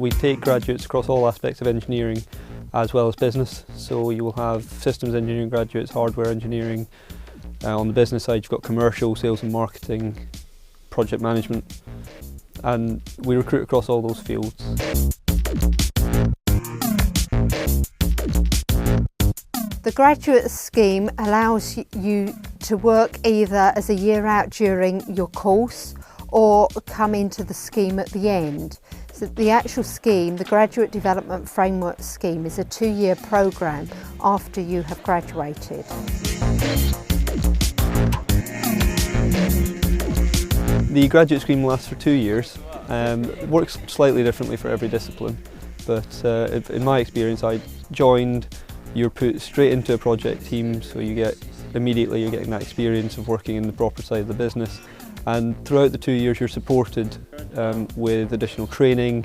We take graduates across all aspects of engineering as well as business. So you will have systems engineering graduates, hardware engineering. On the business side, you've got commercial, sales and marketing, project management, and we recruit across all those fields. The graduate scheme allows you to work either as a year out during your course or come into the scheme at the end. So the actual scheme, the Graduate Development Framework Scheme, is a 2-year programme after you have graduated. The graduate scheme lasts for 2 years. It works slightly differently for every discipline, but in my experience, I joined, you're put straight into a project team, so you're getting that experience of working in the proper side of the business. And throughout the 2 years, you're supported with additional training.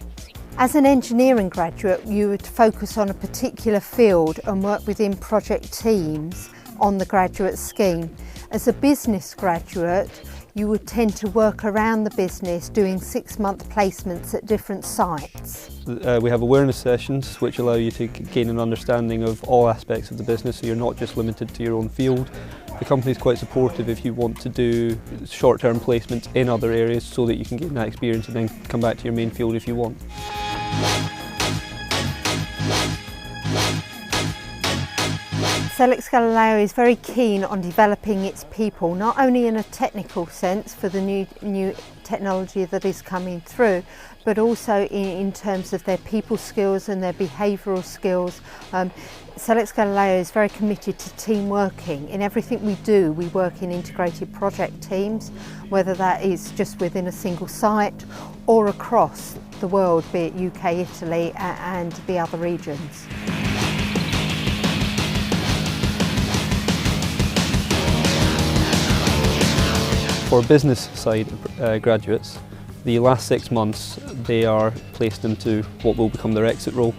As an engineering graduate, you would focus on a particular field and work within project teams on the graduate scheme. As a business graduate, you would tend to work around the business doing 6-month placements at different sites. We have awareness sessions which allow you to gain an understanding of all aspects of the business, so you're not just limited to your own field. The company is quite supportive if you want to do short-term placements in other areas so that you can gain that experience and then come back to your main field if you want. SELEX Galileo is very keen on developing its people, not only in a technical sense for the new technology that is coming through, but also in terms of their people skills and their behavioural skills. SELEX Galileo is very committed to team working. In everything we do, we work in integrated project teams, whether that is just within a single site or across the world, be it UK, Italy and the other regions. For business side graduates, the last 6 months they are placed into what will become their exit role,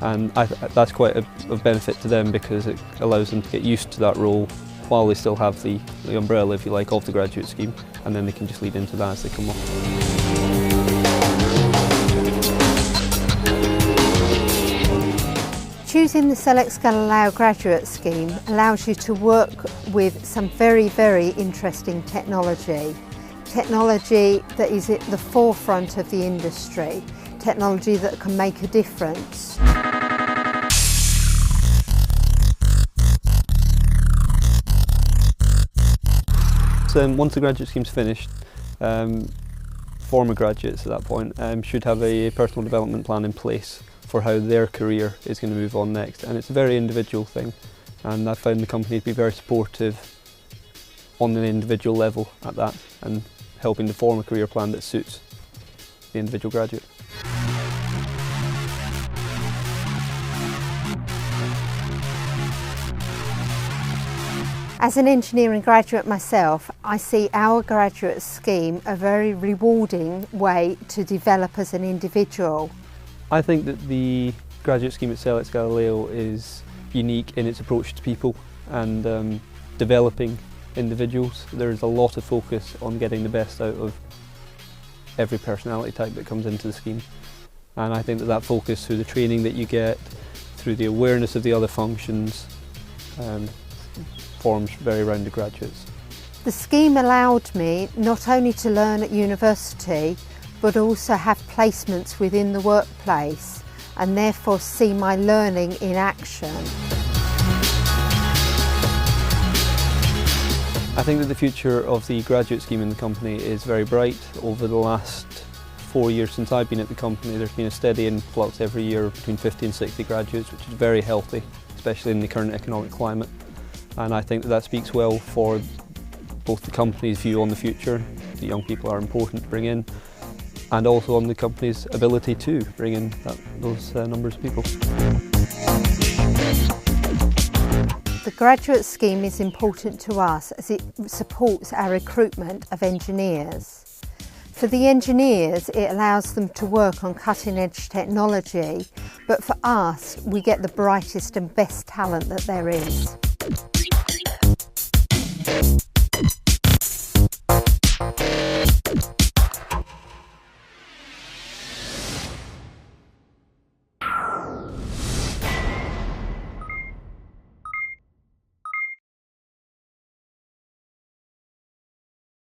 and that's quite a benefit to them because it allows them to get used to that role while they still have the umbrella, if you like, of the graduate scheme, and then they can just lead into that as they come up. Choosing the SELEX Galileo graduate scheme allows you to work with some very, very interesting technology. Technology that is at the forefront of the industry, technology that can make a difference. So once the graduate scheme's finished, former graduates at that point should have a personal development plan in place for how their career is going to move on next, and it's a very individual thing, and I've found the company to be very supportive on an individual level at that and helping to form a career plan that suits the individual graduate. As an engineering graduate myself, I see our graduate scheme a very rewarding way to develop as an individual. I think that the graduate scheme at SELEX Galileo is unique in its approach to people and developing individuals. There's a lot of focus on getting the best out of every personality type that comes into the scheme, and I think that focus through the training that you get, through the awareness of the other functions, forms very rounded graduates. The scheme allowed me not only to learn at university but also have placements within the workplace and therefore see my learning in action. I think that the future of the graduate scheme in the company is very bright. Over the last 4 years since I've been at the company, there's been a steady influx every year of between 50 and 60 graduates, which is very healthy, especially in the current economic climate. And I think that speaks well for both the company's view on the future, that young people are important to bring in, and also on the company's ability to bring in those numbers of people. The graduate scheme is important to us as it supports our recruitment of engineers. For the engineers, it allows them to work on cutting-edge technology, but for us, we get the brightest and best talent that there is.